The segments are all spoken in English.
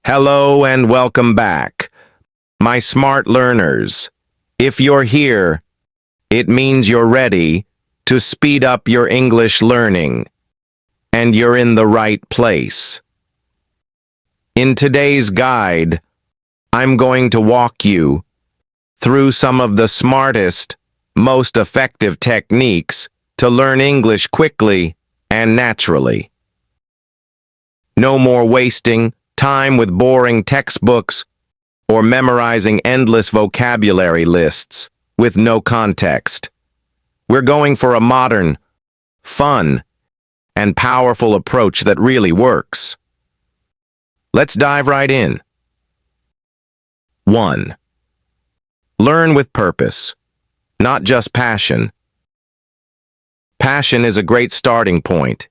Hello and welcome back, my smart learners. If you're here, it means you're ready to speed up your English learning, and you're in the right place. In today's guide, I'm going to walk you through some of the smartest, most effective techniques to learn English quickly and naturally. No more wasting time with boring textbooks or memorizing endless vocabulary lists with no context. We're going for a modern, fun, and powerful approach that really works. Let's dive right in. 1. Learn with purpose, not just passion. Passion is a great starting point.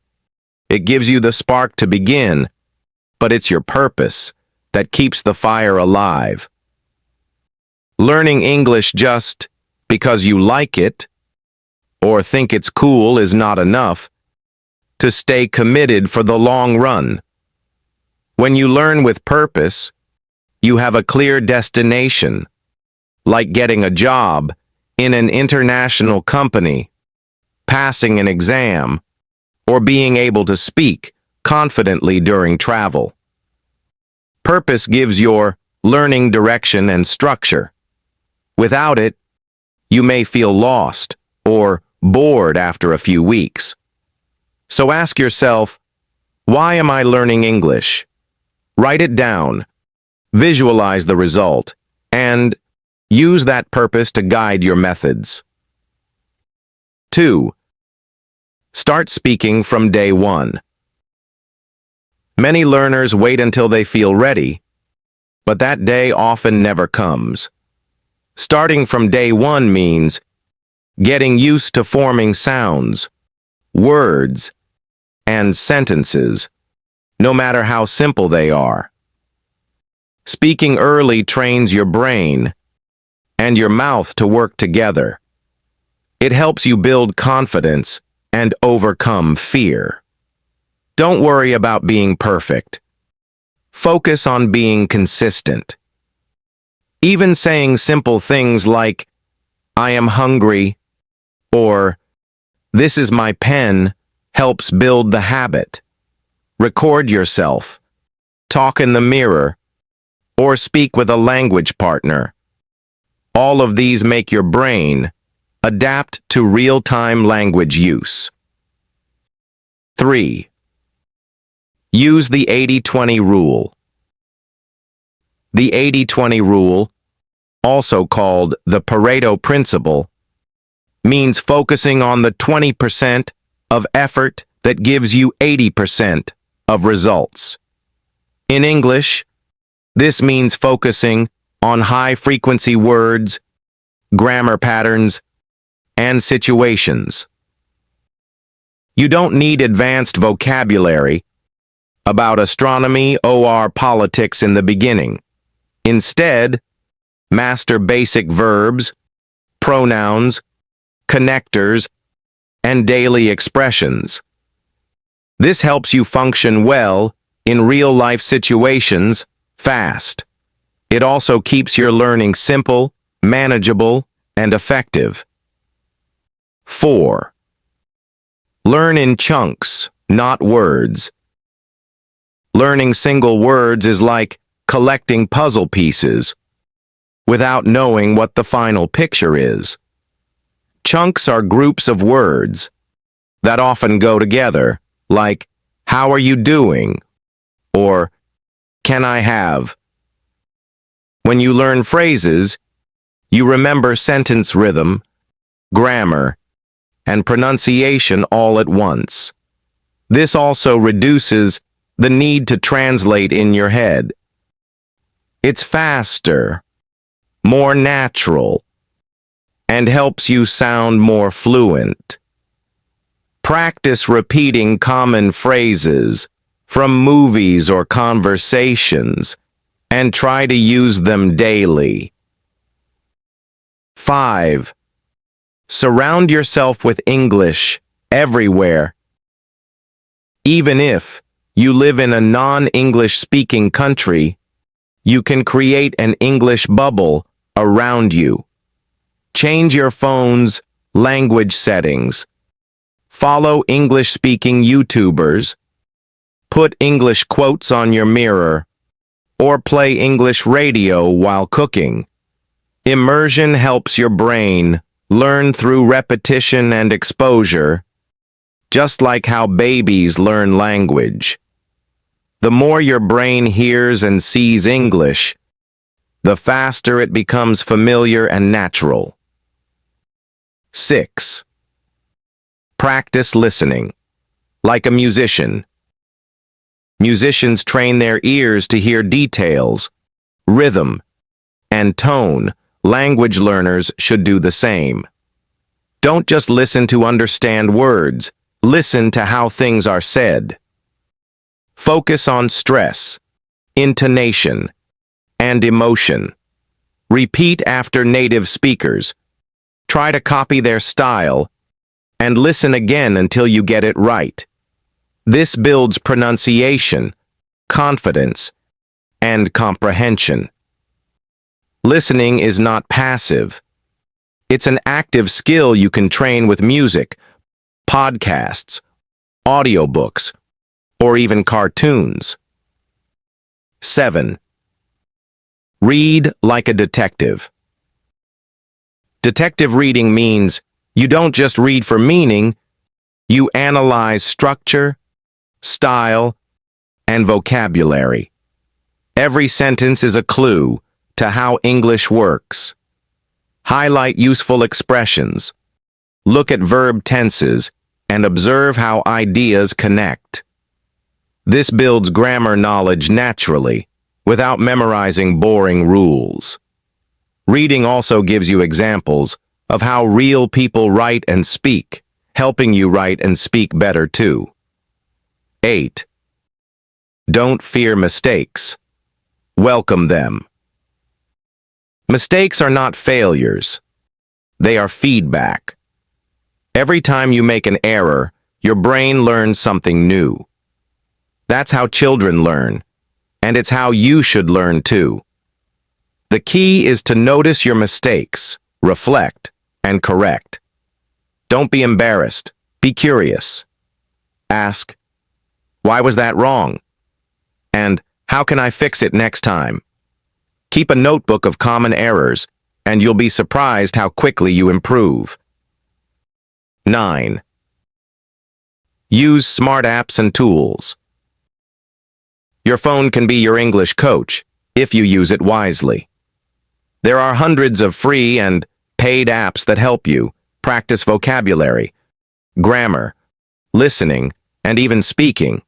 It gives you the spark to begin, but it's your purpose that keeps the fire alive. Learning English just because you like it or think it's cool is not enough to stay committed for the long run. When you learn with purpose, you have a clear destination, like getting a job in an international company, passing an exam, or being able to speak confidently during travel. Purpose gives your learning direction and structure. Without it, you may feel lost or bored after a few weeks. So ask yourself, why am I learning English? Write it down, visualize the result, and use that purpose to guide your methods. 2. Start speaking from day one. Many learners wait until they feel ready, but that day often never comes. Starting from day one means getting used to forming sounds, words, and sentences, no matter how simple they are. Speaking early trains your brain and your mouth to work together. It helps you build confidence and overcome fear. Don't worry about being perfect. Focus on being consistent. Even saying simple things like, "I am hungry," or "This is my pen," helps build the habit. Record yourself, talk in the mirror, or speak with a language partner. All of these make your brain adapt to real-time language use. 3. Use the 80-20 rule. The 80-20 rule, also called the Pareto principle, means focusing on the 20% of effort that gives you 80% of results. In English, this means focusing on high-frequency words, grammar patterns, and situations. You don't need advanced vocabulary about astronomy or politics in the beginning. Instead, master basic verbs, pronouns, connectors, and daily expressions. This helps you function well in real-life situations fast. It also keeps your learning simple, manageable, and effective. 4. Learn in chunks, not words. Learning single words is like collecting puzzle pieces without knowing what the final picture is. Chunks are groups of words that often go together, like, "How are you doing?" or "Can I have?" When you learn phrases, you remember sentence rhythm, grammar, and pronunciation all at once. This also reduces the need to translate in your head. It's faster, more natural, and helps you sound more fluent. Practice repeating common phrases from movies or conversations and try to use them daily. 5. Surround yourself with English everywhere. Even if you live in a non-English speaking country, you can create an English bubble around you. Change your phone's language settings. Follow English-speaking YouTubers. Put English quotes on your mirror. Or play English radio while cooking. Immersion helps your brain learn through repetition and exposure, just like how babies learn language. The more your brain hears and sees English, the faster it becomes familiar and natural. 6. Practice listening. Like a musician. Musicians train their ears to hear details, rhythm, and tone. Language learners should do the same. Don't just listen to understand words, listen to how things are said. Focus on stress, intonation, and emotion. Repeat after native speakers. Try to copy their style, and listen again until you get it right. This builds pronunciation, confidence, and comprehension. Listening is not passive. It's an active skill you can train with music, podcasts, audiobooks, or even cartoons. 7. Read like a detective. Detective reading means you don't just read for meaning, you analyze structure, style, and vocabulary. Every sentence is a clue to how English works. Highlight useful expressions. Look at verb tenses and observe how ideas connect. This builds grammar knowledge naturally, without memorizing boring rules. Reading also gives you examples of how real people write and speak, helping you write and speak better too. 8. Don't fear mistakes. Welcome them. Mistakes are not failures. They are feedback. Every time you make an error, your brain learns something new. That's how children learn, and it's how you should learn too. The key is to notice your mistakes, reflect, and correct. Don't be embarrassed. Be curious. Ask, why was that wrong? And how can I fix it next time? Keep a notebook of common errors, and you'll be surprised how quickly you improve. 9. Use smart apps and tools. Your phone can be your English coach if you use it wisely. There are hundreds of free and paid apps that help you practice vocabulary, grammar, listening, and even speaking.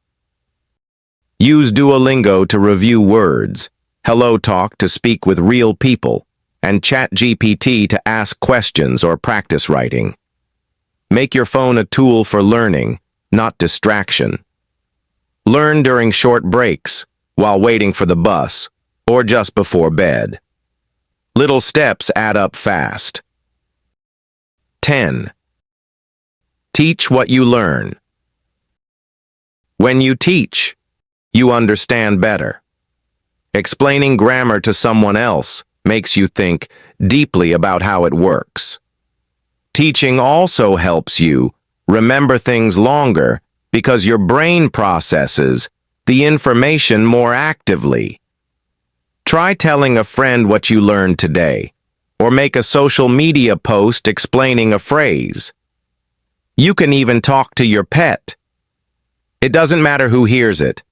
Use Duolingo to review words, HelloTalk to speak with real people, and ChatGPT to ask questions or practice writing. Make your phone a tool for learning, not distraction. Learn during short breaks, while waiting for the bus, or just before bed. Little steps add up fast. 10. Teach what you learn. When you teach, you understand better. Explaining grammar to someone else makes you think deeply about how it works. Teaching also helps you remember things longer because your brain processes the information more actively. Try telling a friend what you learned today, or make a social media post explaining a phrase. You can even talk to your pet. It doesn't matter who hears it.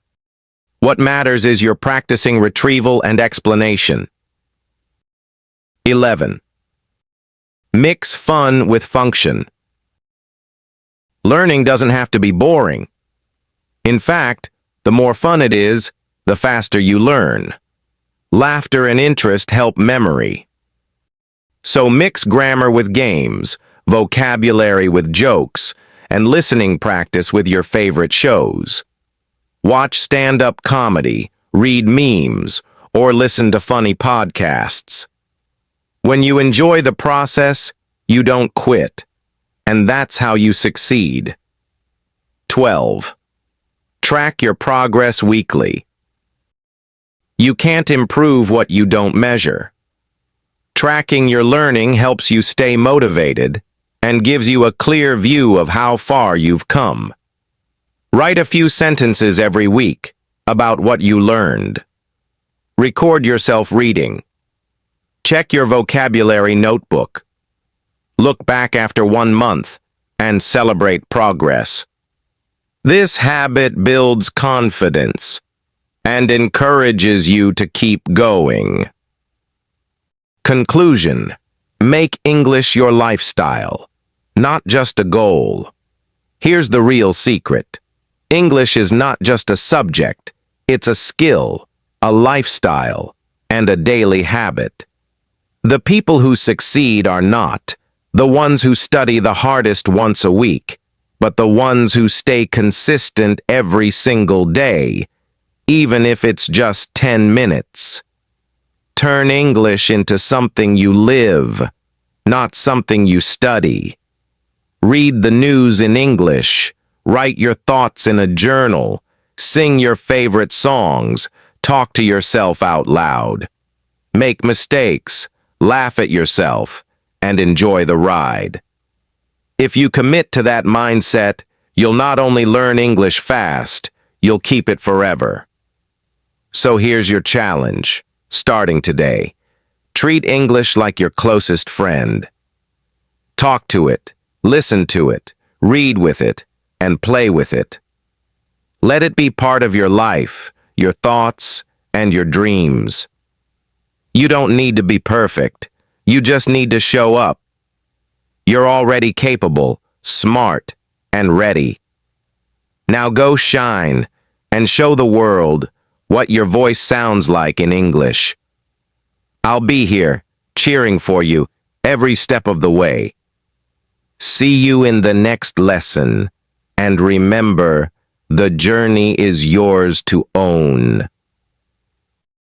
What matters is you're practicing retrieval and explanation. 11. Mix fun with function. Learning doesn't have to be boring. In fact, the more fun it is, the faster you learn. Laughter and interest help memory. So mix grammar with games, vocabulary with jokes, and listening practice with your favorite shows. Watch stand-up comedy, read memes, or listen to funny podcasts. When you enjoy the process, you don't quit, and that's how you succeed. 12. Track your progress weekly. You can't improve what you don't measure. Tracking your learning helps you stay motivated and gives you a clear view of how far you've come. Write a few sentences every week about what you learned. Record yourself reading. Check your vocabulary notebook. Look back after 1 month and celebrate progress. This habit builds confidence and encourages you to keep going. Conclusion: make English your lifestyle, not just a goal. Here's the real secret. English is not just a subject, it's a skill, a lifestyle, and a daily habit. The people who succeed are not the ones who study the hardest once a week, but the ones who stay consistent every single day, even if it's just 10 minutes. Turn English into something you live, not something you study. Read the news in English, write your thoughts in a journal, sing your favorite songs, talk to yourself out loud. Make mistakes, laugh at yourself, and enjoy the ride. If you commit to that mindset, you'll not only learn English fast, you'll keep it forever. So here's your challenge, starting today. Treat English like your closest friend. Talk to it, listen to it, read with it, and play with it. Let it be part of your life, your thoughts, and your dreams. You don't need to be perfect. You just need to show up. You're already capable, smart, and ready. Now go shine and show the world what your voice sounds like in English. I'll be here, cheering for you every step of the way. See you in the next lesson, and remember, the journey is yours to own.